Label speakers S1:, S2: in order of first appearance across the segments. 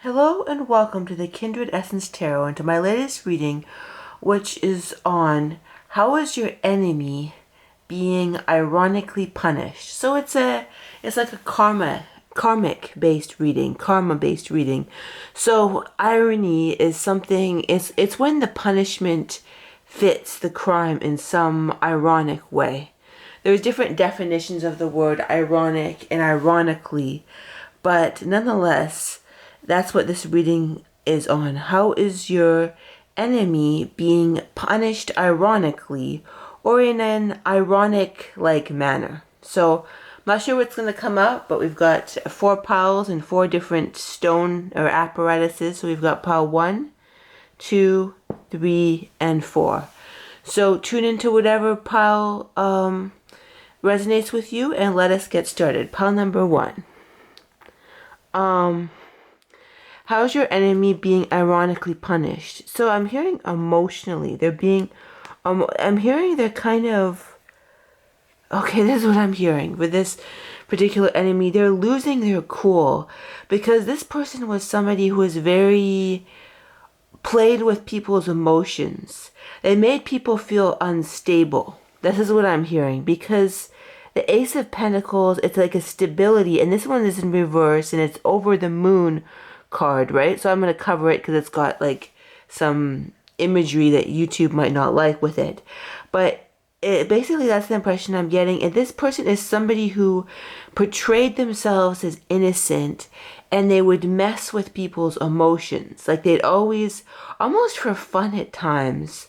S1: Hello and welcome to the Kindred Essence Tarot and to my latest reading, which is on how is your enemy being ironically punished. So it's like a karmic based reading, karma based reading. So irony is something, it's when the punishment fits the crime in some ironic way. There's different definitions of the word ironic and ironically, but nonetheless, that's what this reading is on. How is your enemy being punished ironically or in an ironic-like manner? So I'm not sure what's going to come up, but we've got 4 piles and 4 different stone or apparatuses. So we've got pile 1, 2, 3, and 4. So tune into whatever pile resonates with you and let us get started. Pile number 1. How's your enemy being ironically punished? So I'm hearing emotionally. They're being, I'm hearing they're kind of, okay, this is what I'm hearing. With this particular enemy, they're losing their cool. Because this person was somebody who was very, played with people's emotions. They made people feel unstable. This is what I'm hearing. Because the Ace of Pentacles, it's like a stability. And this one is in reverse and it's over the moon card, right? So I'm going to cover it because it's got like some imagery that YouTube might not like with it. But basically that's the impression I'm getting. And this person is somebody who portrayed themselves as innocent and they would mess with people's emotions. Like they'd always, almost for fun at times,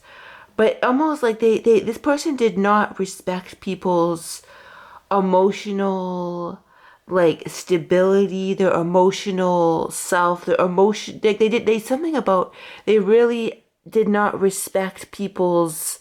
S1: but almost like this person did not respect people's emotional like stability, their emotional self, their emotion, they something about, they really did not respect people's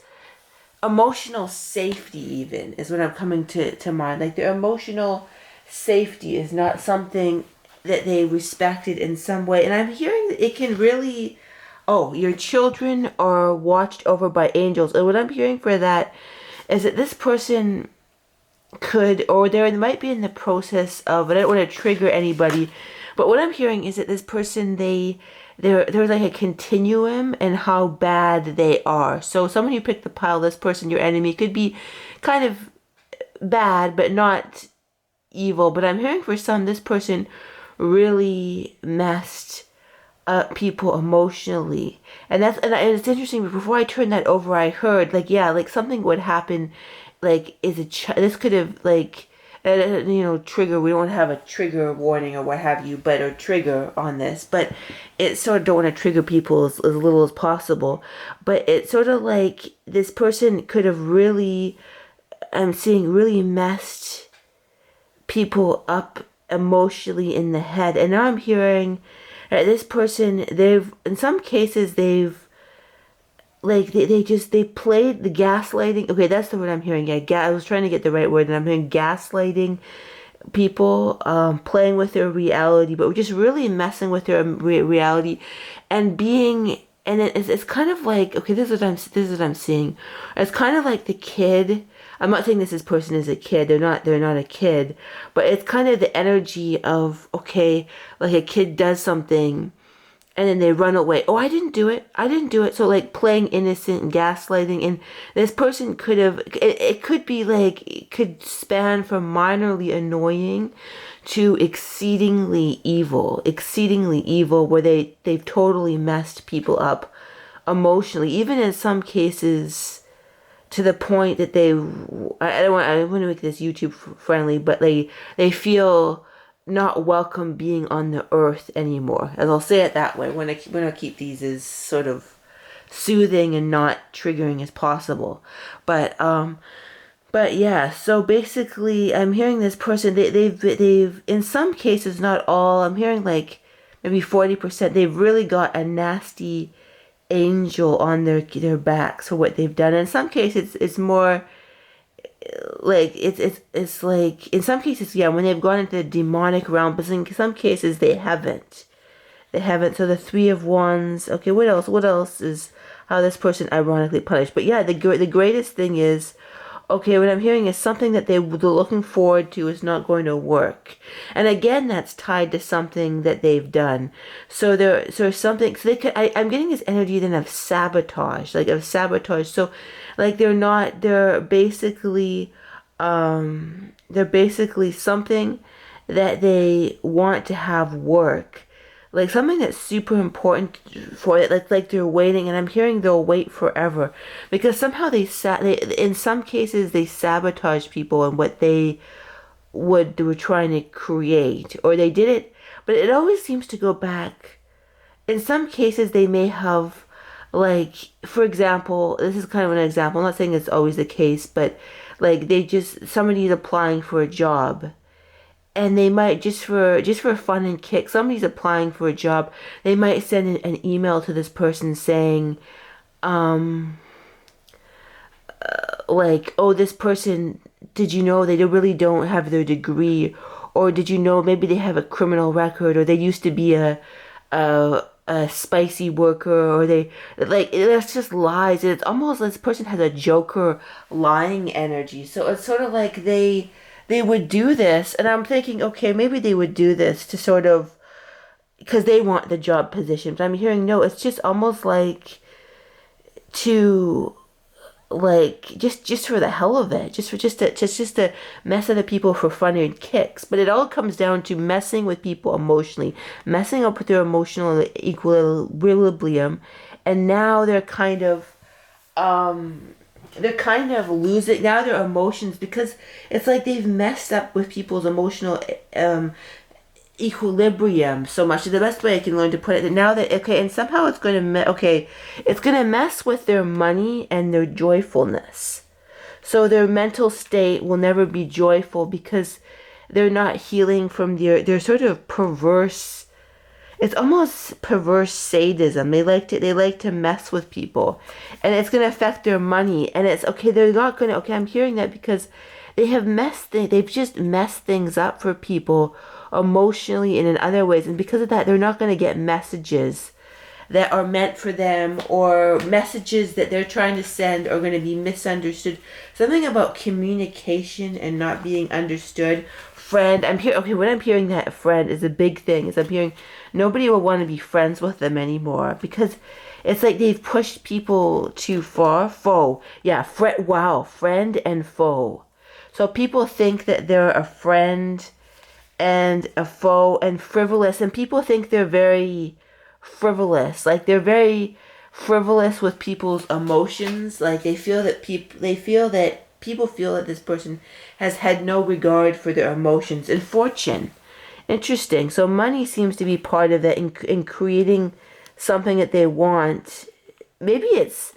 S1: emotional safety even, is what I'm coming to mind. Like their emotional safety is not something that they respected in some way. And I'm hearing that it can really, your children are watched over by angels. And what I'm hearing for that is that this person could, or they might be in the process of, I don't want to trigger anybody, but what I'm hearing is that this person, there's like a continuum in how bad they are. So someone who picked the pile, this person, your enemy, could be kind of bad, but not evil. But I'm hearing for some, this person really messed up people emotionally. And it's interesting, before I turned that over, I heard, like, yeah, like something would happen, like, this could have, like, trigger, we don't have a trigger warning or what have you, but, or trigger on this, but it sort of don't want to trigger people as little as possible, but it's sort of like this person could have really, I'm seeing, really messed people up emotionally in the head. And now I'm hearing this person, in some cases, like, they played the gaslighting. Okay, that's the word I'm hearing. Yeah, I was trying to get the right word, and I'm hearing gaslighting people, playing with their reality, but just really messing with their reality, and being, and it's kind of like, okay, this is what I'm seeing. It's kind of like the kid. I'm not saying this person is a kid. They're not a kid, but it's kind of the energy of, okay, like a kid does something and then they run away. Oh, I didn't do it. So like playing innocent and gaslighting. And this person could have, it could be like, it could span from minorly annoying to exceedingly evil, where they've totally messed people up emotionally. Even in some cases, to the point that I want to make this YouTube friendly, but they feel not welcome being on the earth anymore. As I'll say it that way. When I keep these as sort of soothing and not triggering as possible. But yeah. So basically, I'm hearing this person. They've in some cases, not all. I'm hearing like maybe 40%. They've really got a nasty angel on their backs for what they've done. In some cases, it's more like it's like, in some cases, yeah, when they've gone into the demonic realm, but in some cases they haven't. So the 3 of Wands. Okay, what else is how this person ironically punished? But yeah, the greatest thing is, okay, what I'm hearing is something that they're looking forward to is not going to work. And again, that's tied to something that they've done. So something, so they could, I'm getting this energy then of sabotage, like of sabotage. So like they're basically something that they want to have work, like something that's super important for it, like they're waiting, and I'm hearing they'll wait forever because somehow they in some cases they sabotage people and what they were trying to create, or they did it, but it always seems to go back. In some cases they may have, like, for example, this is kind of an example, I'm not saying it's always the case, but like somebody's applying for a job, and they might, just for fun and kick, somebody's applying for a job, they might send an email to this person saying, like, oh, this person, did you know they really don't have their degree, or did you know maybe they have a criminal record, or they used to be a spicy worker, or they, like, that's just lies. It's almost like this person has a Joker lying energy. So it's sort of like they would do this, and I'm thinking, okay, maybe they would do this to sort of, because they want the job position. But I'm hearing, no, it's just almost like to, like, just for the hell of it, just to mess other people for fun and kicks. But it all comes down to messing with people emotionally, messing up with their emotional equilibrium, and now they're kind of losing now their emotions, because it's like they've messed up with people's emotional equilibrium so much. The best way I can learn to put it, that now that, okay, and somehow it's going to it's going to mess with their money and their joyfulness. So their mental state will never be joyful because they're not healing from their sort of perverse, it's almost perverse sadism. They like to mess with people, and it's going to affect their money. And it's okay, they're not going to, okay, I'm hearing that because they've just messed things up for people emotionally and in other ways, and because of that they're not going to get messages that are meant for them, or messages that they're trying to send are going to be misunderstood. Something about communication and not being understood. Friend, I'm here. Okay, what I'm hearing, that friend is a big thing. Is I'm hearing nobody will want to be friends with them anymore, because it's like they've pushed people too far. Foe, yeah, friend and foe. So people think that they're a friend and a foe and frivolous, and people think they're very frivolous, like they're very frivolous with people's emotions. Like people feel that this person has had no regard for their emotions and fortune. Interesting. So money seems to be part of that in creating something that they want. Maybe it's,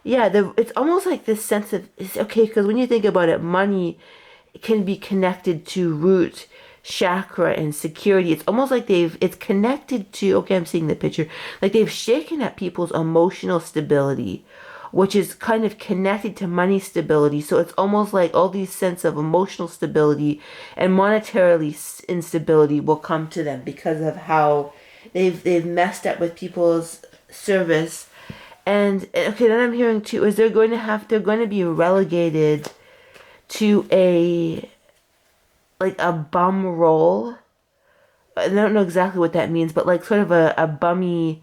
S1: yeah, it's almost like this sense of, it's okay, because when you think about it, money can be connected to root chakra and security. It's almost like it's connected to, okay, I'm seeing the picture, like they've shaken at people's emotional stability, which is kind of connected to money stability. So it's almost like all these sense of emotional stability and monetarily instability will come to them because of how they've messed up with people's service. And okay, then I'm hearing too is they're going to be relegated to a bum role. I don't know exactly what that means, but like sort of a bummy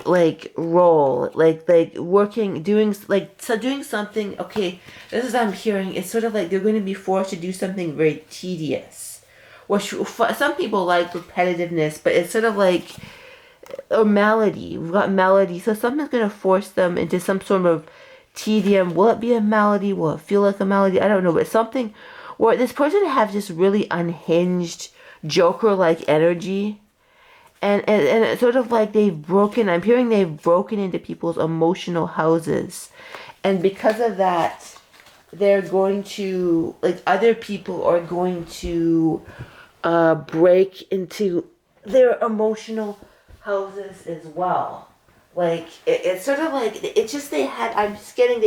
S1: like role, like working, doing something. Okay, this is what I'm hearing. It's sort of like they're going to be forced to do something very tedious, which some people like repetitiveness, but it's sort of like, or melody. We've got melody, so something's going to force them into some sort of tedium. Will it be a melody? Will it feel like a melody? I don't know, but something where this person have just really unhinged Joker-like energy. And it's sort of like I'm hearing they've broken into people's emotional houses. And because of that, they're going to, like, other people are going to break into their emotional houses as well. Like, it's sort of like, it's just I'm just getting,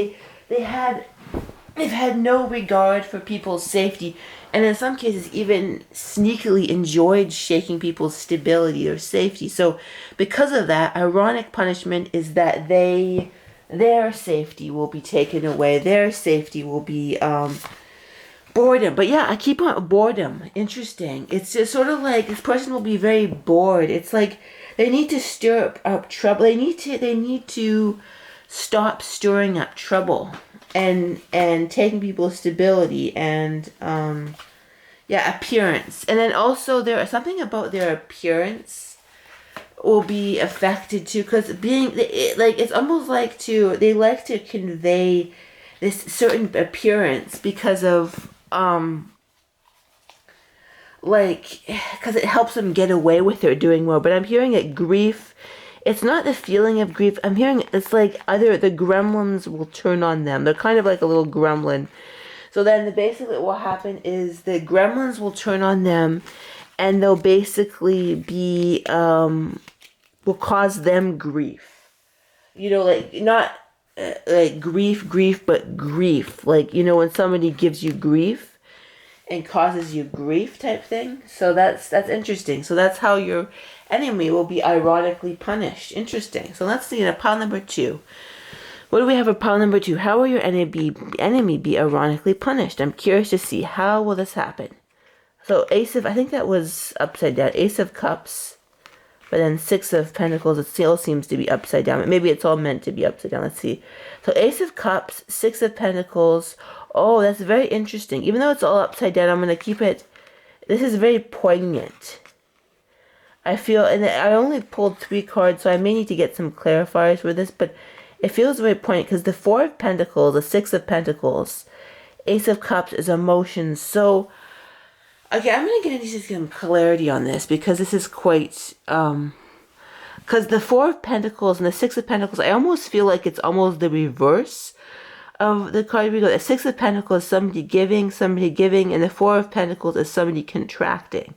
S1: they've had no regard for people's safety, and in some cases even sneakily enjoyed shaking people's stability or safety. So because of that, ironic punishment is that they their safety will be taken away. Their safety will be boredom. But yeah, I keep on boredom. Interesting. It's just sort of like this person will be very bored. It's like they need to stir up trouble. They need to stop stirring up trouble and taking people's stability and yeah, appearance. And then also there is something about their appearance will be affected too, because it's almost like they like to convey this certain appearance because of because it helps them get away with their doing more. But I'm hearing it grief. It's not the feeling of grief. I'm hearing it's like either the gremlins will turn on them. They're kind of like a little gremlin. So then basically what will happen is the gremlins will turn on them and they'll basically be, will cause them grief. You know, like not like grief, but grief. Like, you know, when somebody gives you grief and causes you grief type thing. So that's interesting. So that's how your enemy will be ironically punished. Interesting. So let's see, pile number 2. What do we have for pile number 2? How will your enemy be ironically punished? I'm curious to see, how will this happen? So I think that was upside down. Ace of Cups, but then 6 of Pentacles, it still seems to be upside down. Maybe it's all meant to be upside down. Let's see. So Ace of Cups, 6 of Pentacles. Oh, that's very interesting. Even though it's all upside down, I'm going to keep it. This is very poignant. I feel, and I only pulled 3 cards, so I may need to get some clarifiers for this, but it feels very poignant because the 4 of Pentacles, the 6 of Pentacles, Ace of Cups is emotions. So, okay, I'm going to get into some clarity on this because this is quite, because the 4 of Pentacles and the 6 of Pentacles, I almost feel like it's almost the reverse of the card we go. The 6 of Pentacles is somebody giving, and the 4 of Pentacles is somebody contracting.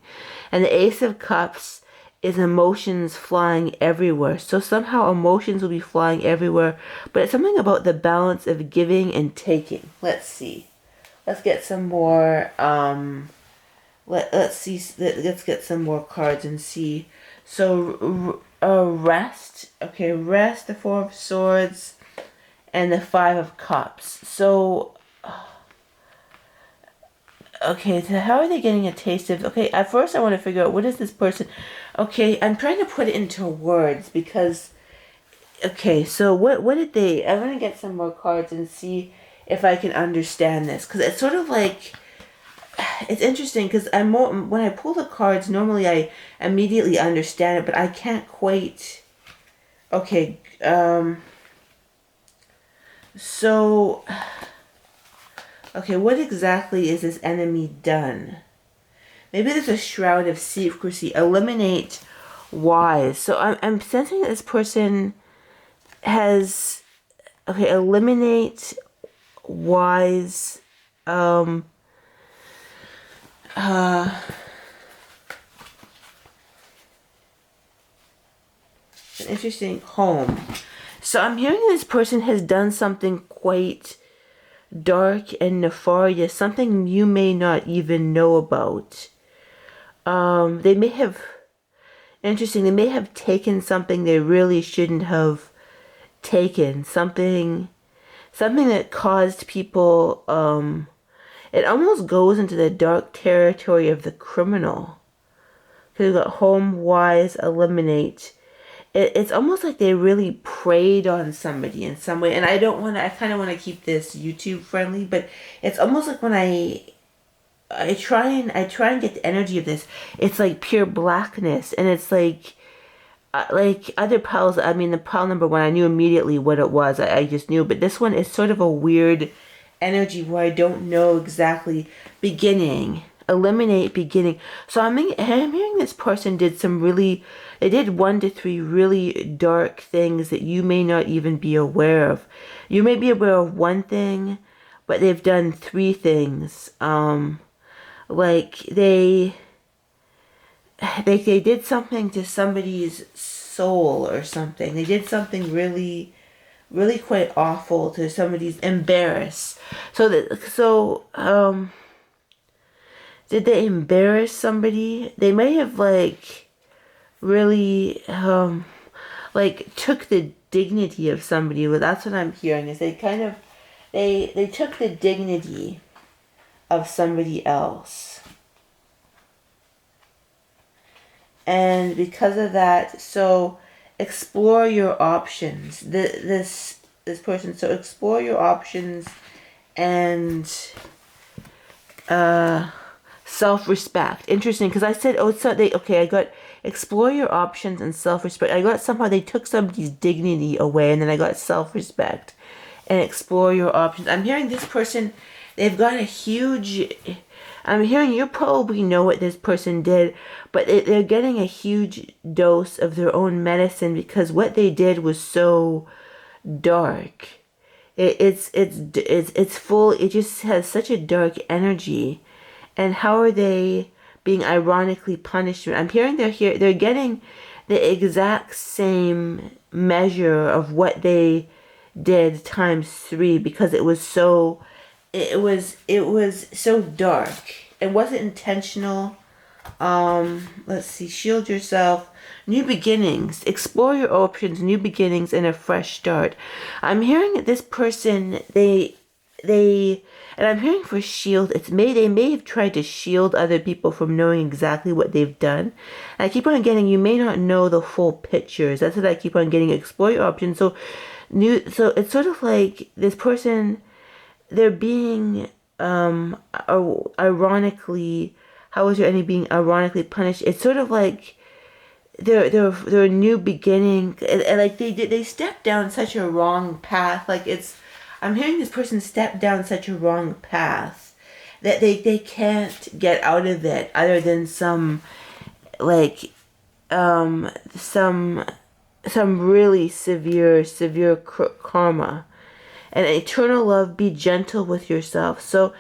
S1: And the Ace of Cups is emotions flying everywhere. So somehow emotions will be flying everywhere, but it's something about the balance of giving and taking. Let's see. Let's get some more let's get some more cards and see. So rest. Okay, rest, the 4 of Swords and the 5 of Cups. So okay, so how are they getting a taste of... Okay, at first I want to figure out what is this person... Okay, I'm trying to put it into words because... Okay, so what did they... I'm going to get some more cards and see if I can understand this. Because it's sort of like... It's interesting because when I pull the cards, normally I immediately understand it, but I can't quite... Okay, so... Okay, what exactly is this enemy done? Maybe there's a shroud of secrecy. Eliminate wise. So I'm sensing that this person has... Okay, eliminate wise. An interesting home. So I'm hearing this person has done something quite dark and nefarious, something you may not even know about. They may have, interesting, they may have taken something they really shouldn't have taken. Something that caused people, it almost goes into the dark territory of the criminal. Because we've got home, wise, eliminate. It's almost like they really preyed on somebody in some way. And I kind of want to keep this YouTube friendly, but it's almost like when I try and get the energy of this, it's like pure blackness. And it's like other piles, I mean, the pile number 1, I knew immediately what it was. I just knew. But this one is sort of a weird energy where I don't know exactly. Beginning. Eliminate, beginning. So I'm hearing this person did they did 1 to 3 really dark things that you may not even be aware of. You may be aware of one thing, but they've done 3 things. Like they did something to somebody's soul or something. They did something really, really quite awful to somebody's embarrassed. Did they embarrass somebody? They may have really took the dignity of somebody. Well, that's what I'm hearing, is they kind of, they took the dignity of somebody else. And because of that, so explore your options. This person, so explore your options and self-respect. Interesting, because I said, oh, so I got explore your options and self-respect. I got somehow they took somebody's dignity away, and then I got self-respect and explore your options. I'm hearing this person, they've got a huge, I'm hearing you probably know what this person did, but they're getting a huge dose of their own medicine, because what they did was so dark. It's full. It just has such a dark energy. And how are they being ironically punished? I'm hearing they're getting the exact same measure of what they did times 3, because it was so dark. It wasn't intentional. Let's see, shield yourself, new beginnings, explore your options, new beginnings, and a fresh start. I'm hearing that this person, and I'm hearing for shield, they may have tried to shield other people from knowing exactly what they've done. And I keep on getting, you may not know the full pictures. That's what I keep on getting, explore your options. So it's sort of like this person, they're being, ironically, how is there any being ironically punished? It's sort of like they're a new beginning, and like they stepped down such a wrong path. Like I'm hearing this person step down such a wrong path that they can't get out of it, other than some really severe karma. And eternal love, be gentle with yourself. So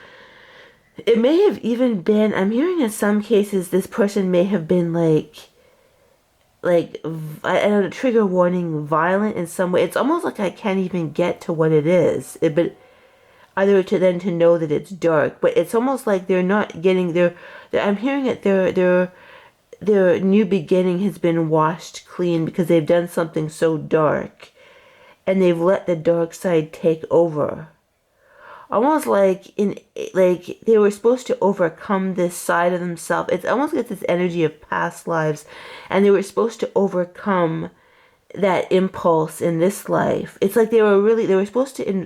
S1: it may have even been, I'm hearing in some cases this person may have been I don't know, trigger warning, violent in some way. It's almost like I can't even get to what it is, but other to know that it's dark. But it's almost like they're not getting I'm hearing that their new beginning has been washed clean, because they've done something so dark, and they've let the dark side take over. Almost like they were supposed to overcome this side of themselves. It's almost like this energy of past lives, and they were supposed to overcome that impulse in this life. It's like they were supposed to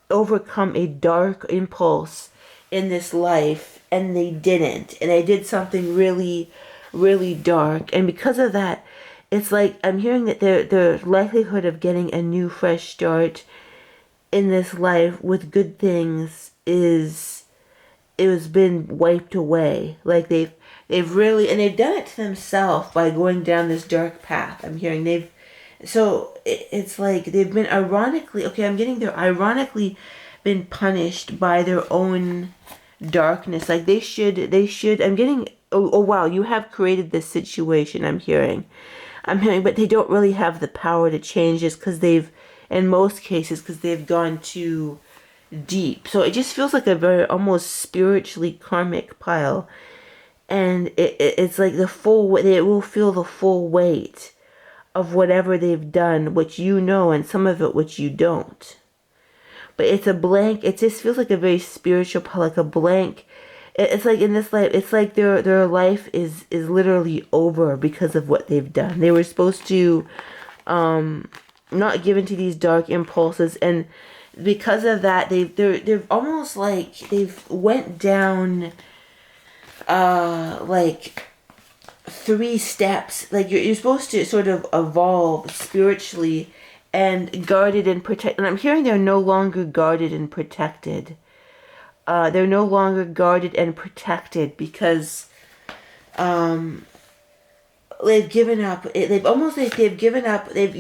S1: overcome a dark impulse in this life, and they didn't, and they did something really, really dark. And because of that, it's like I'm hearing that the likelihood of getting a new fresh start in this life with good things it was been wiped away. Like they've really, and they've done it to themselves by going down this dark path. I'm hearing it's like they've been I'm getting they're ironically been punished by their own darkness. Like they should, I'm getting, oh wow, you have created this situation. I'm hearing, but they don't really have the power to change this, because in most cases, because they've gone too deep. So it just feels like a very almost spiritually karmic pile. And it's like they will feel the full weight of whatever they've done, which you know, and some of it which you don't. But it's a blank, it just feels like a very spiritual pile, like a blank. It's like in this life, it's like their life is literally over because of what they've done. They were supposed to not give into these dark impulses, and because of that, they're almost like they've went down like 3 steps. Like you're supposed to sort of evolve spiritually and guarded and protected. And I'm hearing they're no longer guarded and protected. They're no longer guarded and protected because they've given up. They've given up. They've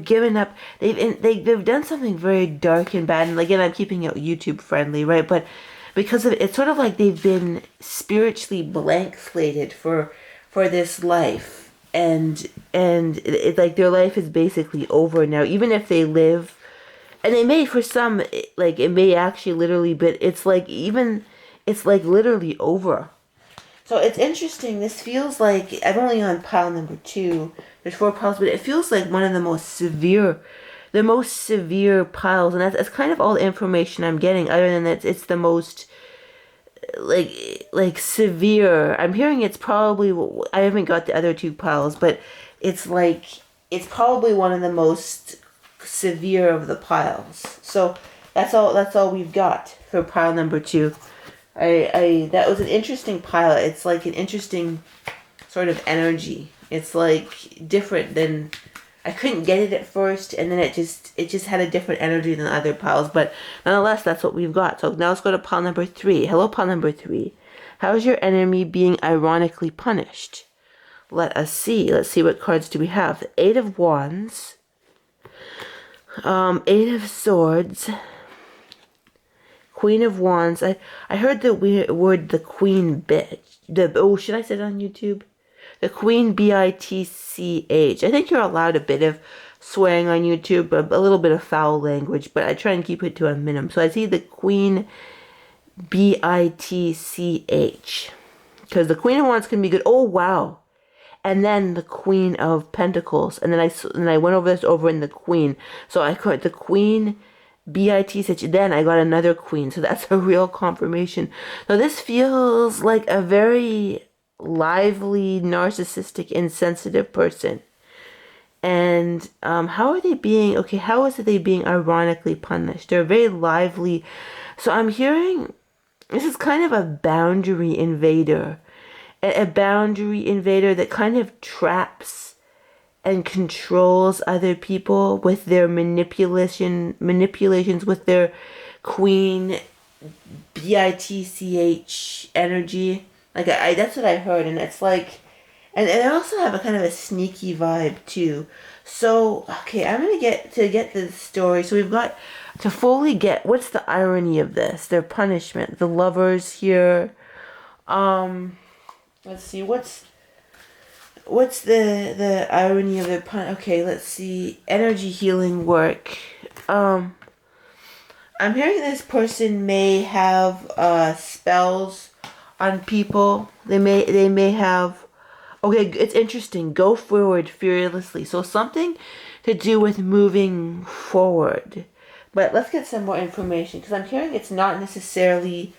S1: given up. They've done something very dark and bad. And again, I'm keeping it YouTube friendly, right? But because of it, it's sort of like they've been spiritually blank slated for this life, and it's like their life is basically over now. Even if they live. And they may, for some, like, it may actually literally, but it's like literally over. So it's interesting. This feels like I'm only on pile number 2. There's 4 piles, but it feels like one of the most severe piles, and that's kind of all the information I'm getting. Other than that, it's the most like severe. I'm hearing it's probably, I haven't got the other 2 piles, but it's like it's probably one of the most severe of the piles. So that's all we've got for pile number 2. I that was an interesting pile. It's like an interesting sort of energy. It's like different than, I couldn't get it at first, and then it just had a different energy than the other piles. But nonetheless, that's what we've got. So now let's go to pile number 3. Hello, pile number 3. How is your enemy being ironically punished? Let us see. Let's see, what cards do we have? The 8 of Wands, 8 of Swords, Queen of Wands. I heard the word the Queen bitch. Should I say it on YouTube? The Queen bitch. I think you're allowed a bit of swearing on YouTube, a little bit of foul language, but I try and keep it to a minimum. So I see the Queen bitch, because the Queen of Wands can be good. Oh wow! And then the Queen of Pentacles, and then I went over this over in the Queen. So I caught the Queen bitch. Then I got another Queen. So that's a real confirmation. So this feels like a very lively, narcissistic, insensitive person. And how are they being, okay, how is it they being ironically punished? They're very lively. So I'm hearing this is kind of a boundary invader. A boundary invader that kind of traps and controls other people with their manipulations with their Queen bitch energy. Like that's what I heard, and it's like, and I also have a kind of a sneaky vibe too. So okay, I'm gonna get the story. So we've got to fully get what's the irony of this. Their punishment. The lovers here. Let's see what's the irony of their pun. Okay, let's see. Energy healing work. I'm hearing this person may have spells on people. They may have. Okay, it's interesting. Go forward fearlessly. So something to do with moving forward. But let's get some more information, because I'm hearing it's not necessarily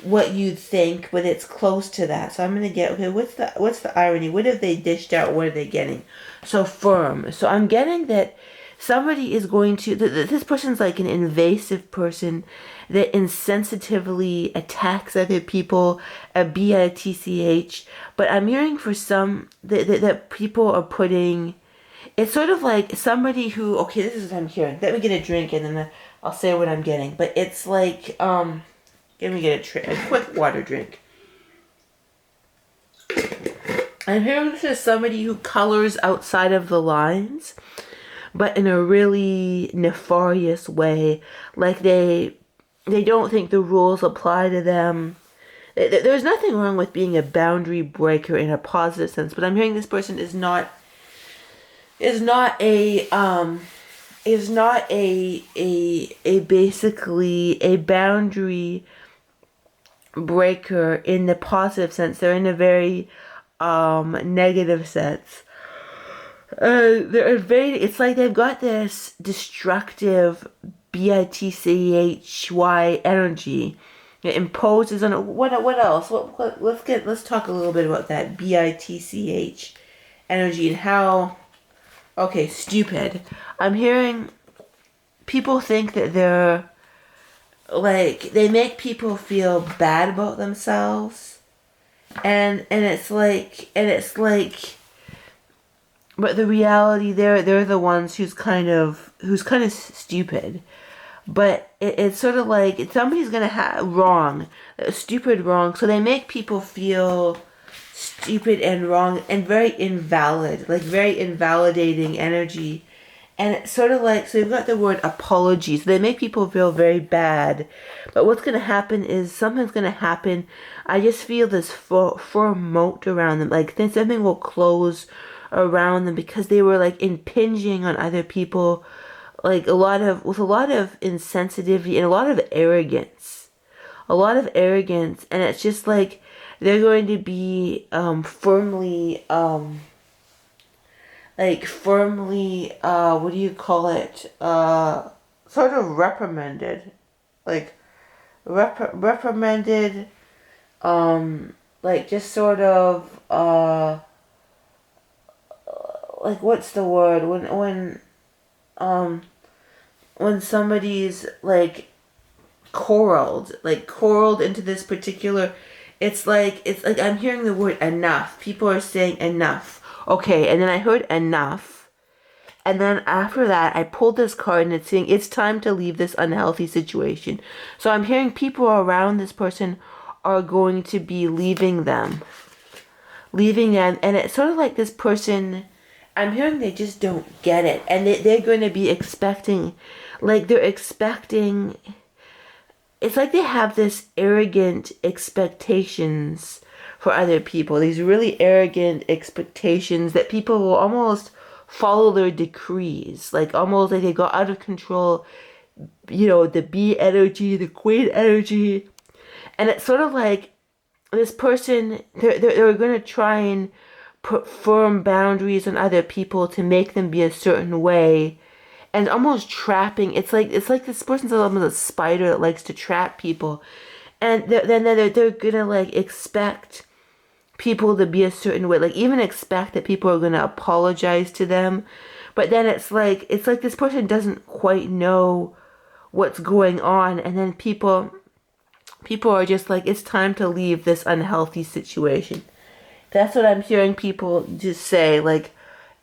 S1: what you'd think, but it's close to that. So I'm gonna get, okay, what's the irony? What have they dished out? What are they getting? So firm. So I'm getting that somebody is going to, this person's like an invasive person that insensitively attacks other people, a bitch. But I'm hearing for some that people are putting, it's sort of like somebody who, okay, this is what I'm hearing. Let me get a drink and then I'll say what I'm getting. But it's like, let me get a quick water drink. I'm hearing this is somebody who colors outside of the lines, but in a really nefarious way. Like they don't think the rules apply to them. There's nothing wrong with being a boundary breaker in a positive sense, but I'm hearing this person is not a basically a boundary breaker in the positive sense. They're in a very negative sense. They're invading. It's like they've got this destructive bitchy energy. It imposes on it. What else? Let's talk a little bit about that bitch energy and how. Okay, stupid. I'm hearing people think that they're like, they make people feel bad about themselves, and it's like, but the reality, they're the ones who's kind of stupid. But it's sort of like somebody's gonna have stupid wrong, so they make people feel stupid and wrong and very invalid, like very invalidating energy. And it's sort of like, so you've got the word apology, so they make people feel very bad. But what's going to happen is something's going to happen. I just feel this firm moat around them, like something will close around them, because they were like impinging on other people, like with a lot of insensitivity and a lot of arrogance, and it's just like they're going to be firmly what do you call it, sort of reprimanded, like reprimanded, like just sort of like what's the word when somebody's like corralled into this particular, it's like I'm hearing the word enough. People are saying enough. Okay, and then I heard enough. And then after that, I pulled this card and it's saying it's time to leave this unhealthy situation. So I'm hearing people around this person are going to be leaving them. And it's sort of like this person, I'm hearing they just don't get it. And they're going to be expecting, it's like they have this arrogant expectations for other people. These really arrogant expectations that people will almost follow their decrees. Like almost like they got out of control. The bee energy, the queen energy. And it's sort of like this person, they're going to try and put firm boundaries on other people to make them be a certain way, and almost trapping. It's like this person's almost a spider that likes to trap people, and then they're gonna like expect people to be a certain way, like even expect that people are gonna apologize to them, but then it's like this person doesn't quite know what's going on, and then people are just like, it's time to leave this unhealthy situation. That's what I'm hearing people just say, like,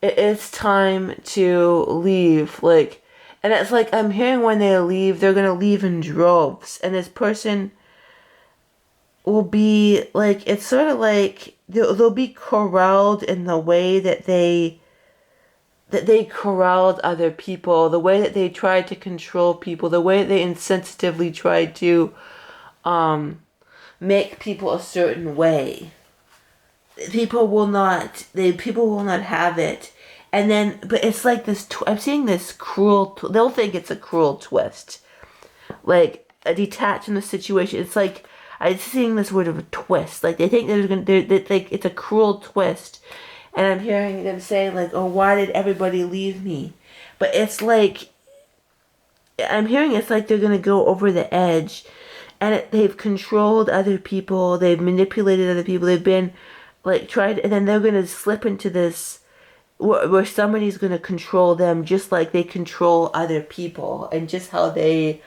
S1: it's time to leave, like, and it's like I'm hearing when they leave, they're gonna leave in droves, and this person will be like, it's sort of like they'll be corralled in the way that they corralled other people, the way that they tried to control people, the way that they insensitively tried to make people a certain way. People will not have it. And then, but it's like this, I'm seeing this cruel, they'll think it's a cruel twist. Like, a detach from the situation. It's like, I'm seeing this word of a twist. Like, they think like, it's a cruel twist. And I'm hearing them say, like, oh, why did everybody leave me? But it's like, I'm hearing it's like they're going to go over the edge. And they've controlled other people. They've manipulated other people. They've been, like, tried, and then they're going to slip into this where somebody's going to control them just like they control other people, and just how they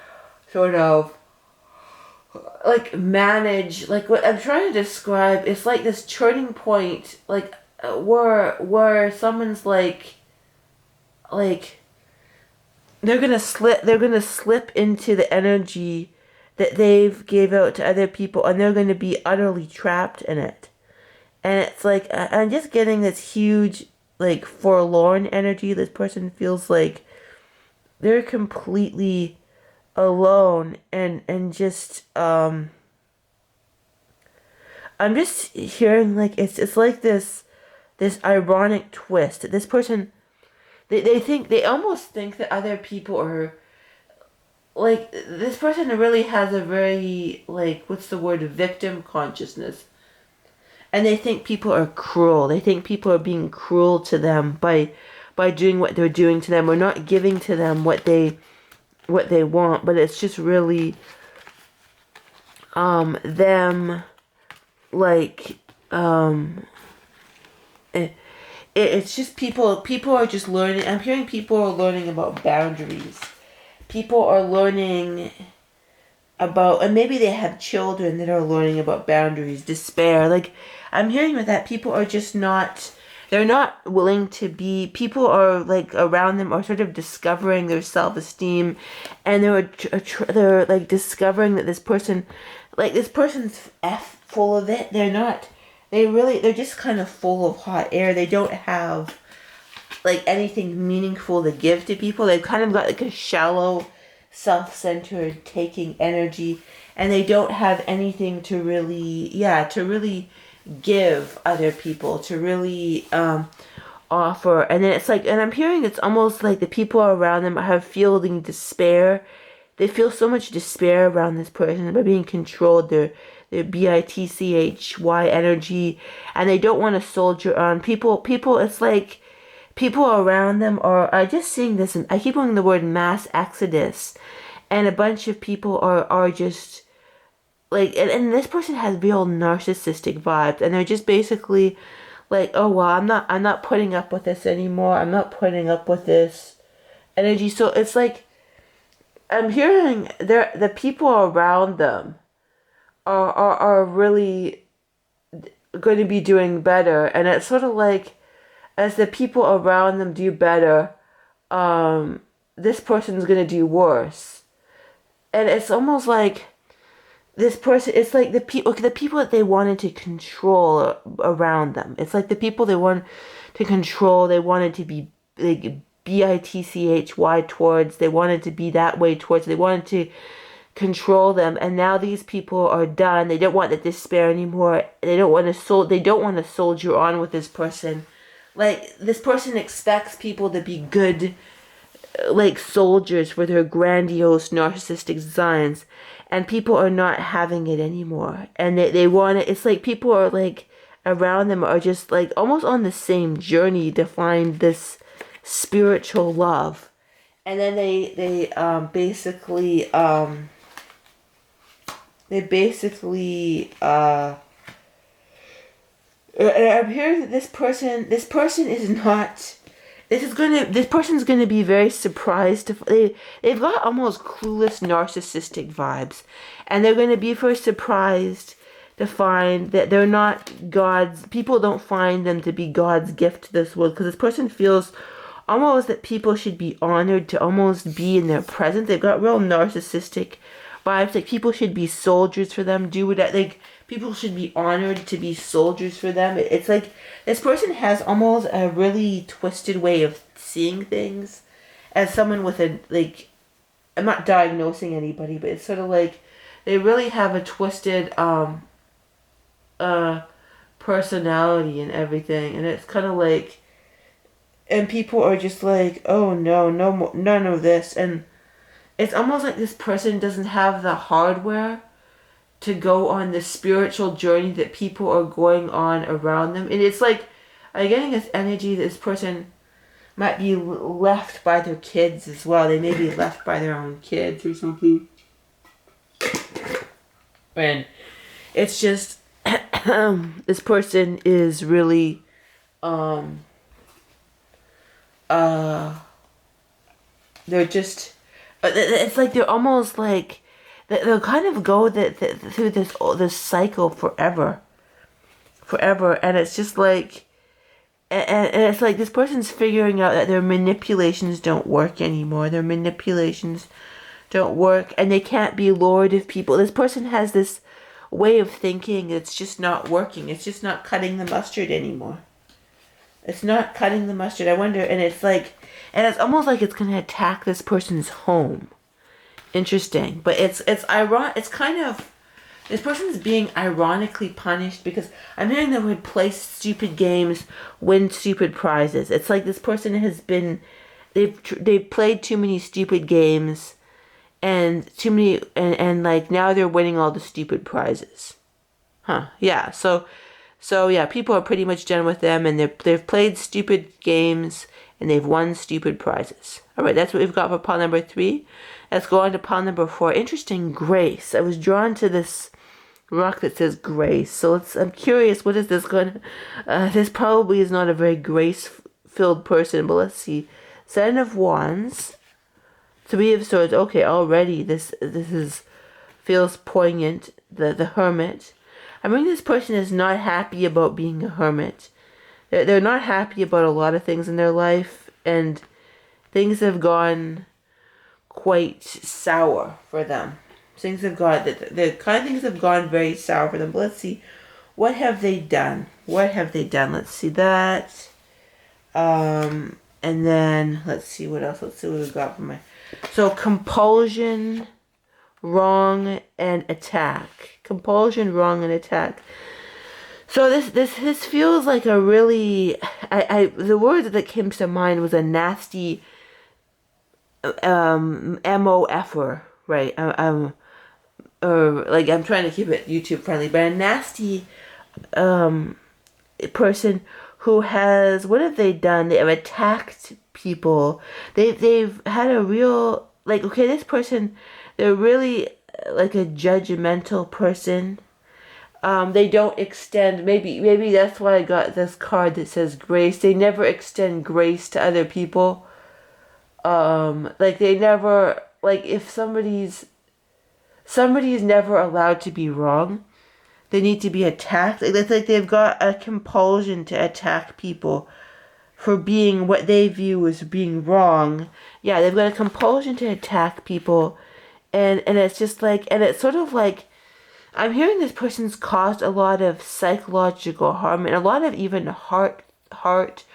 S1: sort of like manage, like what I'm trying to describe, it's like this turning point, like where someone's like they're going to slip into the energy that they've gave out to other people, and they're going to be utterly trapped in it. And it's like, I'm just getting this huge, like, forlorn energy. This person feels like they're completely alone, and just, I'm just hearing, like, it's like this ironic twist. This person, they almost think that other people are, like, this person really has a very, like, what's the word, victim consciousness. And they think people are cruel. They think people are being cruel to them by doing what they're doing to them, or not giving to them what they want. But it's just really them, like, it's just people are just learning. I'm hearing people are learning about boundaries. People are learning about, and maybe they have children that are learning about boundaries, despair. Like, I'm hearing with that, people are just not, they're not willing to be, people are like around them are sort of discovering their self-esteem, and they're like discovering that this person's full of it. They're just kind of full of hot air. They don't have like anything meaningful to give to people. They've kind of got like a shallow, self-centered taking energy, and they don't have anything to really give other people, to really offer. And then it's like, and I'm hearing it's almost like the people around them are feeling despair. They feel so much despair around this person by being controlled. They're They're bitchy energy, and they don't want to soldier on. People. It's like people around them are just seeing this. I keep using the word mass exodus, and a bunch of people are just like, and this person has real narcissistic vibes, and they're just basically like, oh well, I'm not putting up with this anymore. I'm not putting up with this energy. So it's like I'm hearing the people around them are really going to be doing better, and it's sort of like as the people around them do better, this person's going to do worse, and it's almost like this person, it's like the people that they wanted to control around them. It's like the people they want to control, they wanted to be like bitchy towards, they wanted to be that way towards, they wanted to control them, and now these people are done. They don't want the despair anymore. They don't want to soldier on with this person. Like, this person expects people to be good, like soldiers for their grandiose narcissistic designs, and people are not having it anymore, and they want it. It's like people are like around them are just like almost on the same journey to find this spiritual love, and then they basically I'm hearing that this person is not. This person's gonna be very surprised they've got almost clueless narcissistic vibes, and they're gonna be very surprised to find that they're not God's. People don't find them to be God's gift to this world, because this person feels almost that people should be honored to almost be in their presence. They've got real narcissistic vibes, like people should be soldiers for them, do what like people should be honored to be soldiers for them. It's like this person has almost a really twisted way of seeing things, as someone with a, like, I'm not diagnosing anybody, but it's sort of like they really have a twisted personality and everything, and it's kind of like, and people are just like, oh no, none of this, and it's almost like this person doesn't have the hardware to go on the spiritual journey that people are going on around them. And it's like, I'm getting this energy that this person might be left by their kids as well. They may be left by their own kids or something. And it's just, this person is really, they're just, it's like they're almost like, they'll kind of go through this cycle forever, and it's just like, and it's like this person's figuring out that their manipulations don't work anymore. Their manipulations don't work, and they can't be lord of people. This person has this way of thinking that's just not working. It's just not cutting the mustard anymore. It's not cutting the mustard. I wonder, and it's like, and it's almost like it's gonna attack this person's home. Interesting, but it's ironic. It's kind of, this person is being ironically punished, because I'm hearing the word play stupid games, win stupid prizes. It's like this person has been, they've played too many stupid games, and too many, and like now they're winning all the stupid prizes. Huh? Yeah. So yeah, people are pretty much done with them, and they've played stupid games and they've won stupid prizes. All right, that's what we've got for pile number 3. Let's go on to pile number 4. Interesting, grace. I was drawn to this rock that says grace. So I'm curious, what is this going to... this probably is not a very grace-filled person, but let's see. 7 of Wands. 3 of Swords. Okay, already this feels poignant. The Hermit. I mean, this person is not happy about being a hermit. They're not happy about a lot of things in their life, and things have gone quite sour for them. Things have gone, the kind of things have gone very sour for them. But let's see, what have they done? Let's see that. And then let's see what else. Let's see what we've got for my. So compulsion, wrong, and attack. Compulsion, wrong, and attack. So this feels like a really, the word that came to mind was a nasty MOFer, right? or like I'm trying to keep it YouTube friendly, but a nasty person who has, what have they done? They have attacked people. They've had a real, like, okay, this person, they're really like a judgmental person. They don't extend, maybe that's why I got this card that says grace. They never extend grace to other people. Like they never, like if somebody's never allowed to be wrong. They need to be attacked. Like, it's like they've got a compulsion to attack people for being what they view as being wrong. Yeah, they've got a compulsion to attack people. And it's just like, and it's sort of like, I'm hearing this person's caused a lot of psychological harm and a lot of even heart harm.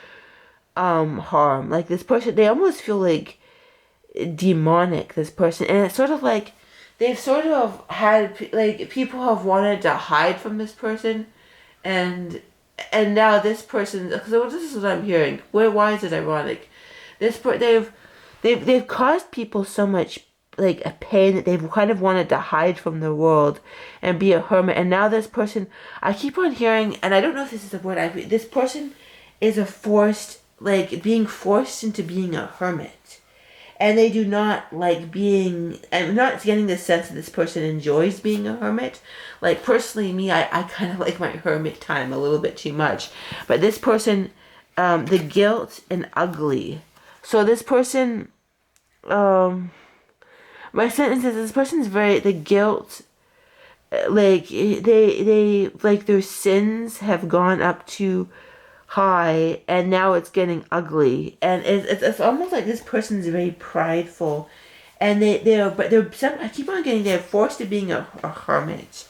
S1: Like this person, they almost feel like demonic, this person. And it's sort of like, they've sort of had, like, people have wanted to hide from this person, and now this person, because this is what I'm hearing. Why is it ironic? They've caused people so much, like, a pain that they've kind of wanted to hide from the world and be a hermit. And now this person, I keep on hearing, and I don't know if this is the word this person is being forced into being a hermit. And they do not like being, I'm not getting the sense that this person enjoys being a hermit. Like, personally, me, I kind of like my hermit time a little bit too much. But this person, the guilt and ugly. So this person, my sentence is, this person's the guilt, like, they like, their sins have gone up to high, and now it's getting ugly, and it's almost like this person's very prideful, and I keep on getting, they're forced to being a hermit,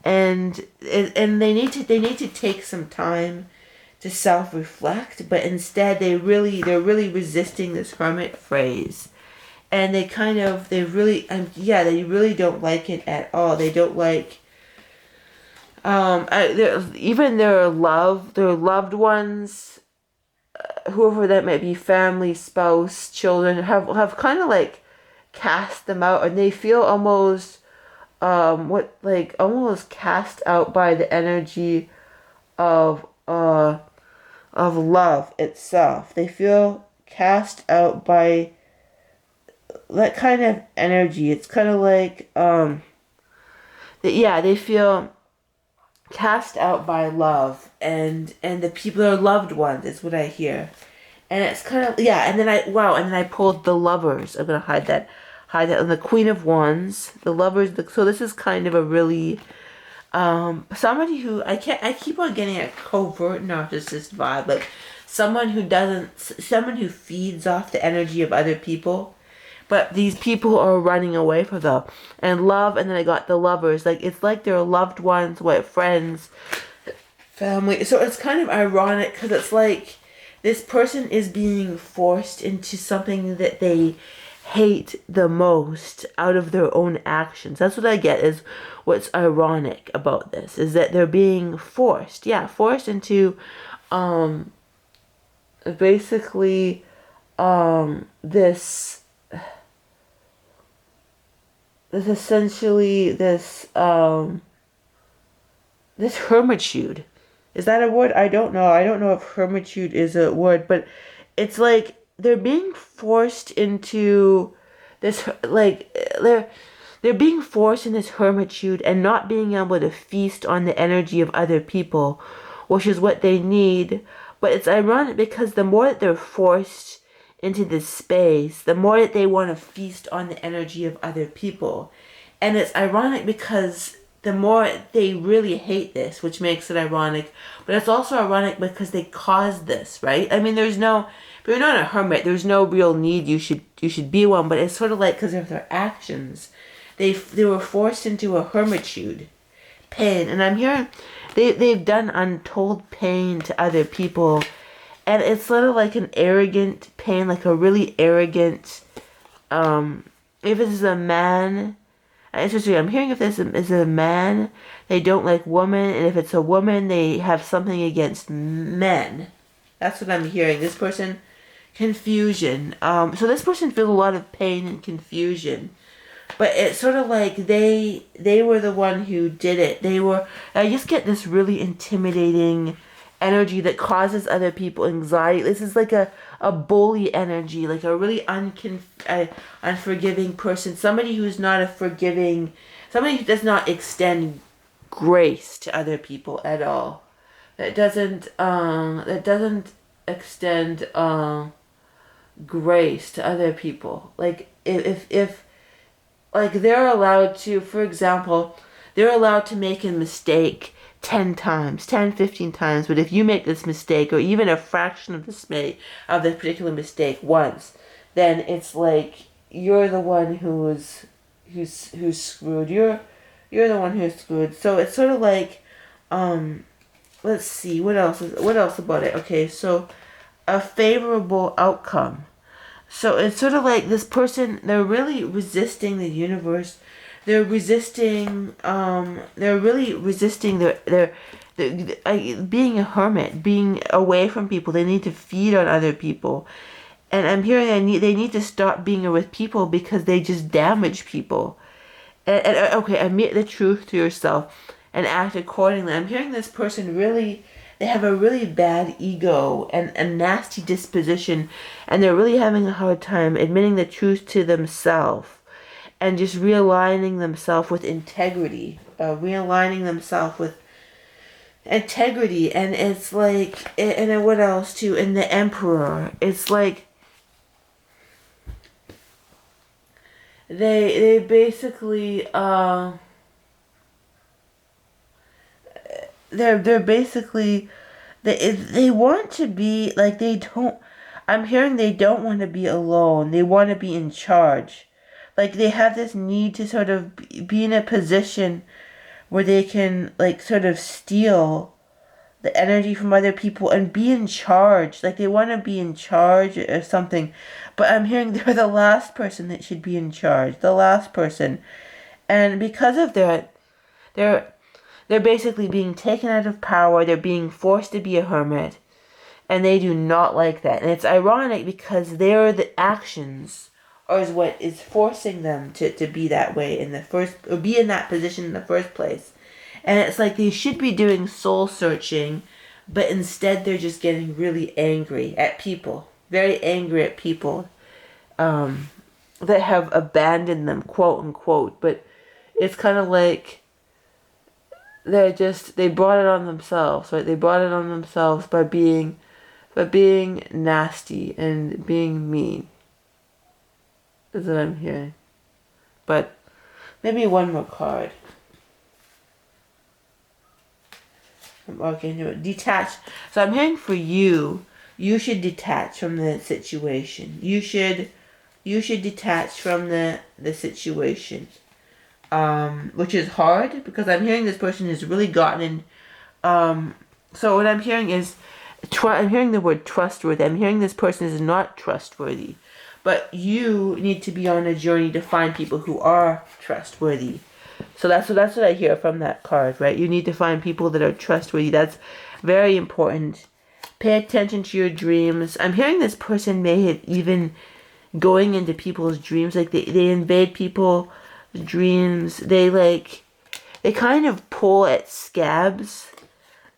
S1: and they need to take some time to self-reflect, but instead they're really resisting this hermit phrase, and they really don't like it at all. They don't like, even their loved ones, whoever that might be, family, spouse, children, have kind of like cast them out, and they feel almost almost cast out by the energy of love itself. They feel cast out by that kind of energy. It's kind of like they feel cast out by love and the people, their loved ones, is what I hear. And it's kind of, and then I pulled the Lovers. I'm gonna hide that, and the Queen of Wands, the Lovers. So this is kind of a really somebody who I keep on getting a covert narcissist vibe, like someone who feeds off the energy of other people. But these people are running away from them. And love, and then I got the Lovers. Like, it's like their loved ones, friends, family. So it's kind of ironic, because it's like this person is being forced into something that they hate the most out of their own actions. That's what I get, is what's ironic about this, is that they're being forced into basically this essentially this hermitude. Is that a word? I don't know. I don't know if hermitude is a word, but it's like they're being forced into this, like they're being forced in this hermitude and not being able to feast on the energy of other people, which is what they need. But it's ironic, because the more that they're forced into this space, the more that they want to feast on the energy of other people. And it's ironic because the more they really hate this, which makes it ironic, but it's also ironic because they caused this, right? I mean, if you're not a hermit, there's no real need you should be one, but it's sort of like, because of their actions, they were forced into a hermitude, pain. And I'm hearing they've done untold pain to other people. And it's sort of like an arrogant pain, like a really arrogant, if this is a man, interesting, I'm hearing if this is a man, they don't like women, and if it's a woman, they have something against men. That's what I'm hearing. This person, confusion. So this person feels a lot of pain and confusion. But it's sort of like they were the one who did it. I just get this really intimidating energy that causes other people anxiety. This is like a bully energy, like a really unforgiving person. Somebody who's not a forgiving, somebody who does not extend grace to other people at all. That doesn't extend grace to other people. Like if like they're allowed to, for example, they're allowed to make a mistake 10 times, 10, 15 times, but if you make this mistake or even a fraction of the particular mistake once, then it's like you're the one who's screwed. You're the one who's screwed. So it's sort of like let's see, what else about it? Okay, so a favorable outcome. So it's sort of like this person, they're really resisting the universe. They're really resisting being a hermit, being away from people. They need to feed on other people. And I'm hearing they need to stop being with people because they just damage people. Okay, admit the truth to yourself and act accordingly. I'm hearing this person really, they have a really bad ego and a nasty disposition, and they're really having a hard time admitting the truth to themselves and just realigning themselves with integrity. And it's like, and then what else too? And the Emperor, it's like they basically they're basically they want to be like, they don't, I'm hearing they don't want to be alone. They want to be in charge. Like they have this need to sort of be in a position where they can like sort of steal the energy from other people and be in charge. Like they want to be in charge or something. But I'm hearing they're the last person that should be in charge. The last person. And because of that, they're basically being taken out of power. They're being forced to be a hermit. And they do not like that. And it's ironic because their the actions is what is forcing them to be that way in the first, or be in that position in the first place. And it's like they should be doing soul searching, but instead they're just getting really angry at people. Very angry at people that have abandoned them, quote unquote. But it's kind of like they brought it on themselves, right? They brought it on themselves by being nasty and being mean. Is what I'm hearing. But maybe one more card. Okay, detach. So I'm hearing for you, you should detach from the situation. You should detach from the situation. Which is hard because I'm hearing this person has really gotten in. So what I'm hearing is, I'm hearing the word trustworthy. I'm hearing this person is not trustworthy. But you need to be on a journey to find people who are trustworthy. So that's what I hear from that card, right? You need to find people that are trustworthy. That's very important. Pay attention to your dreams. I'm hearing this person may have even going into people's dreams. Like they invade people's dreams. They kind of pull at scabs.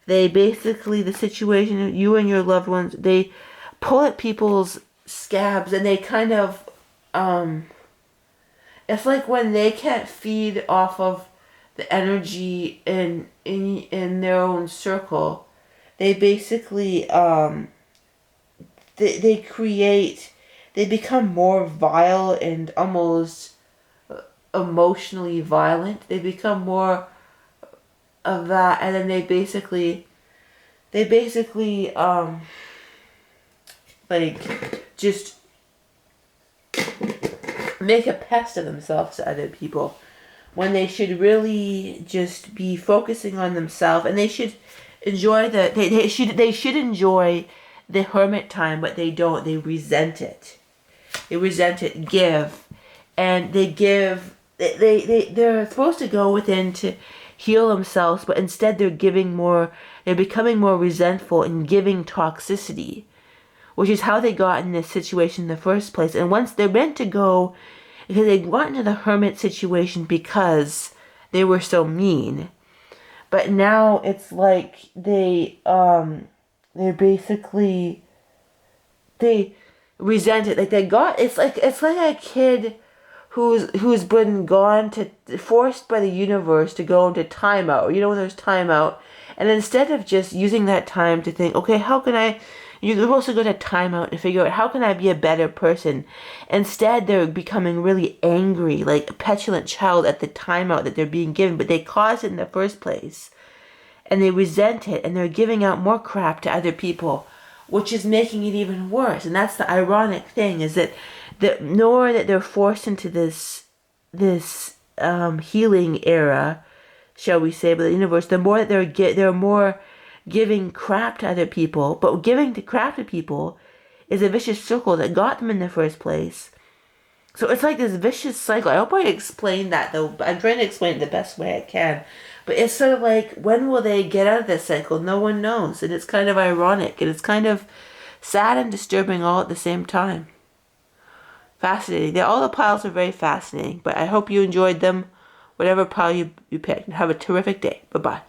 S1: They basically, the situation, you and your loved ones, they pull at people's scabs, and they kind of it's like when they can't feed off of the energy in their own circle, they basically they become more vile and almost emotionally violent. They become more of that, and then they basically like just make a pest of themselves to other people when they should really just be focusing on themselves, and they should enjoy they should enjoy the hermit time, but they don't. They resent it. Give, and they're supposed to go within to heal themselves, but instead they're becoming more resentful and giving toxicity, which is how they got in this situation in the first place. And once they're meant to go Because they got into the hermit situation because they were so mean. But now it's like they're basically, they resent it. Like they got, it's like a kid who's been gone to, forced by the universe to go into timeout. You know, when there's timeout, and instead of just using that time to think, okay, how can I, you're supposed to go to timeout to figure out how can I be a better person. Instead, they're becoming really angry, like a petulant child at the timeout that they're being given, but they caused it in the first place, and they resent it, and they're giving out more crap to other people, which is making it even worse. And that's the ironic thing, is that the more that they're forced into this healing era, shall we say, by the universe, the more that they're more giving crap to other people. But giving the crap to people is a vicious circle that got them in the first place. So it's like this vicious cycle. I hope I explained that, though. I'm trying to explain it the best way I can. But it's sort of like, when will they get out of this cycle? No one knows. And it's kind of ironic. And it's kind of sad and disturbing all at the same time. Fascinating. All the piles are very fascinating. But I hope you enjoyed them. Whatever pile you picked. Have a terrific day. Bye-bye.